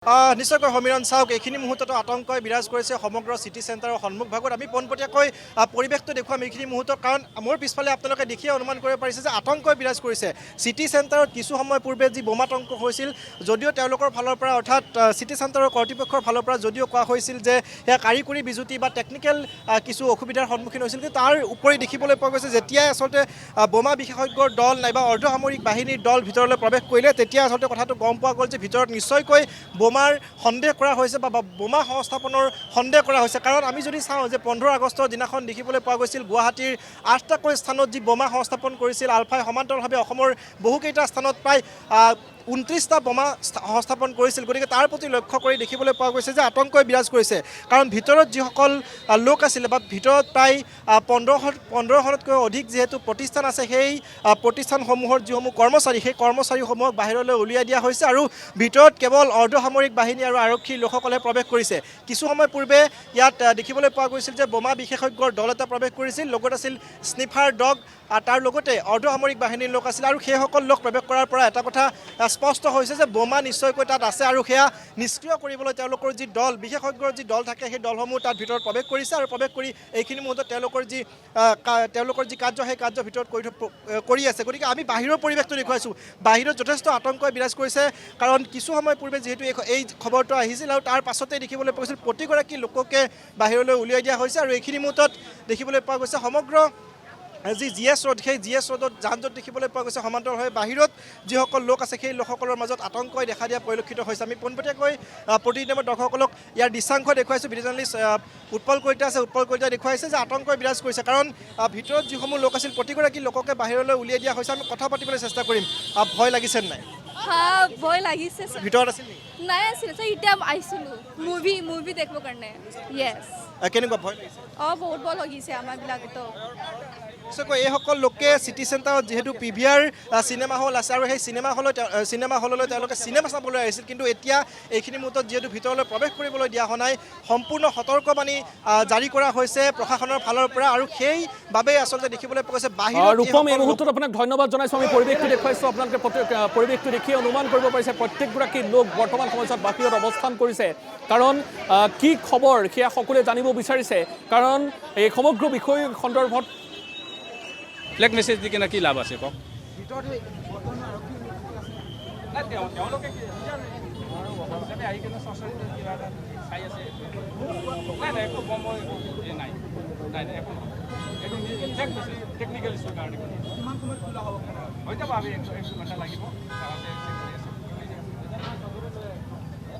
নিশ্চয়কৈ সমীৰণ চাওক এইখিনি মুহূৰ্ততো আতংকই বিৰাজ কৰিছে সমগ্ৰ চিটি চেণ্টাৰৰ সন্মুখভাগত। আমি পোনপটীয়াকৈ পৰিৱেশটো দেখুৱাম এইখিনি মুহূৰ্তত, কাৰণ মোৰ পিছফালে আপোনালোকে দেখিয়ে অনুমান কৰিব পাৰিছে যে আতংকই বিৰাজ কৰিছে চিটি চেণ্টাৰত। কিছু সময় পূৰ্বে যি বোমাতংক হৈছিল, যদিও তেওঁলোকৰ ফালৰ পৰা অৰ্থাৎ চিটি চেণ্টাৰৰ কৰ্তৃপক্ষৰ ফালৰ পৰা যদিও কোৱা হৈছিল যে সেয়া কাৰিকৰী বিজুতি বা টেকনিকেল কিছু অসুবিধাৰ সন্মুখীন হৈছিল, কিন্তু তাৰ উপৰি দেখিবলৈ পোৱা গৈছে যেতিয়াই আচলতে বোমা বিশেষজ্ঞৰ দল নাইবা অৰ্ধসামৰিক বাহিনীৰ দল ভিতৰলৈ প্ৰৱেশ কৰিলে, তেতিয়া আচলতে কথাটো গম পোৱা গ'ল যে ভিতৰত নিশ্চয়কৈ বোমাৰ সন্দেহ কৰা হৈছে বা বোমা সংস্থাপনৰ সন্দেহ কৰা হৈছে। কাৰণ আমি যদি চাওঁ যে 15 আগষ্টৰ দিনাখন দেখিবলৈ পোৱা গৈছিল গুৱাহাটীৰ 8টাকৈ স্থানত যি বোমা সংস্থাপন কৰিছিল আলফাই সমান্তৰালভাৱে অসমৰ বহুকেইটা স্থানত প্ৰায় 29টা বোমা সংস্থাপন কৰিছিল। গতিকে তাৰ প্ৰতি লক্ষ্য কৰি দেখিবলৈ পোৱা গৈছে যে আতংকই বিৰাজ কৰিছে, কাৰণ ভিতৰত যিসকল লোক আছিলে বা ভিতৰত প্ৰায় 15খনতকৈ অধিক যিহেতু প্ৰতিষ্ঠান আছে, সেই প্ৰতিষ্ঠানসমূহৰ যিসমূহ কৰ্মচাৰী, সেই কৰ্মচাৰীসমূহক বাহিৰলৈ উলিয়াই দিয়া হৈছে আৰু ভিতৰত কেৱল অৰ্ধসামৰিক বাহিনী আৰু আৰক্ষীৰ লোকসকলে প্ৰৱেশ কৰিছে। কিছু সময় পূৰ্বে ইয়াত দেখিবলৈ পোৱা গৈছিল যে বোমা বিশেষজ্ঞৰ দল এটা প্ৰৱেশ কৰিছিল, লগত আছিল স্নিফাৰ ডগ, তাৰ লগতে অৰ্ধসামৰিক বাহিনীৰ লোক আছিল। আৰু সেইসকল লোক প্ৰৱেশ কৰাৰ পৰা এটা কথা স্পষ্ট হৈছে যে বোমা নিশ্চয়কৈ তাত আছে আৰু সেয়া নিষ্ক্ৰিয় কৰিবলৈ তেওঁলোকৰ যি দল, বিশেষজ্ঞৰ যি দল থাকে, সেই দলসমূহ তাত ভিতৰত প্ৰৱেশ কৰিছে আৰু প্ৰৱেশ কৰি এইখিনি মুহূৰ্তত তেওঁলোকৰ যি কাৰ্য, সেই কাৰ্য ভিতৰত কৰি আছে। গতিকে আমি বাহিৰৰ পৰিৱেশটো দেখুৱাইছোঁ, বাহিৰত যথেষ্ট আতংকই বিৰাজ কৰিছে, কাৰণ কিছু সময় পূৰ্বে যিহেতু এই খবৰটো আহিছিল আৰু তাৰ পাছতে দেখিবলৈ পোৱা গৈছিল প্ৰতিগৰাকী লোককে বাহিৰলৈ উলিয়াই দিয়া হৈছে। আৰু এইখিনি মুহূৰ্তত দেখিবলৈ পোৱা গৈছে সমগ্ৰ যি GS ৰোড, সেই GS ৰোডত যান জঁট দেখিবলৈ পোৱা গৈছে। সমান্তৰালভাৱে বাহিৰত যিসকল লোক আছে সেই লোকসকলৰ মাজত আতংকই দেখা দিয়া পৰিলক্ষিত হৈছে। আমি পোনপটীয়াকৈ প্ৰতিদিনৰ দৰ্শকসকলক ইয়াৰ দৃশ্যাংশ দেখুৱাইছোঁ। ভিডিঅ' জাৰ্নেলিষ্ট উৎপল কলিতা আছে, উৎপল কলিতাই দেখুৱাইছে যে আতংকই বিৰাজ কৰিছে, কাৰণ ভিতৰত যিসমূহ লোক আছিল প্ৰতিগৰাকী লোককে বাহিৰলৈ উলিয়াই দিয়া হৈছে। আমি কথা পাতিবলৈ চেষ্টা কৰিম। ভয় লাগিছে নাই? ভয় লাগিছে। ভিতৰত আছিল নেকি? নাই আছিল, এতিয়া আহিছিলোঁ মুভি দেখিব কাৰণে। য়েছ। কেনেকুৱা ভয় লাগিছে? বহুত ভয় লাগিছে আমাৰবিলাকতো। নিশ্চয়কৈ এইসকল লোকে চিটি চেণ্টাৰত যিহেতু PVR চিনেমা হল আছে আৰু সেই চিনেমা হললৈ তেওঁলোকে চিনেমা চাবলৈ আহিছিল, কিন্তু এতিয়া এইখিনি মুহূৰ্তত যিহেতু ভিতৰলৈ প্ৰৱেশ কৰিবলৈ দিয়া হোৱা নাই, সম্পূৰ্ণ সতৰ্কবাণী জাৰি কৰা হৈছে প্ৰশাসনৰ ফালৰ পৰা। আৰু সেইবাবেই আচলতে দেখিবলৈ পোৱা গৈছে বাহিৰত। ৰূপম, এই মুহূৰ্তত আপোনাক ধন্যবাদ জনাইছোঁ। আমি পৰিৱেশটো দেখুৱাইছোঁ, আপোনালোকে পৰিৱেশটো দেখি অনুমান কৰিব পাৰিছে প্ৰত্যেকগৰাকী লোক বৰ্তমান সময়ত বাহিৰত অৱস্থান কৰিছে, কাৰণ কি খবৰ সেয়া সকলোৱে জানিব বিচাৰিছে। কাৰণ এই সমগ্ৰ বিষয় সন্দৰ্ভত ব্লেক মেছেজ দি কিনে কি লাভ আছে কওক? টেকনিকেল ইছ্যুৰ কাৰণে হৈ যাব, আমি 1 ঘণ্টা লাগিব।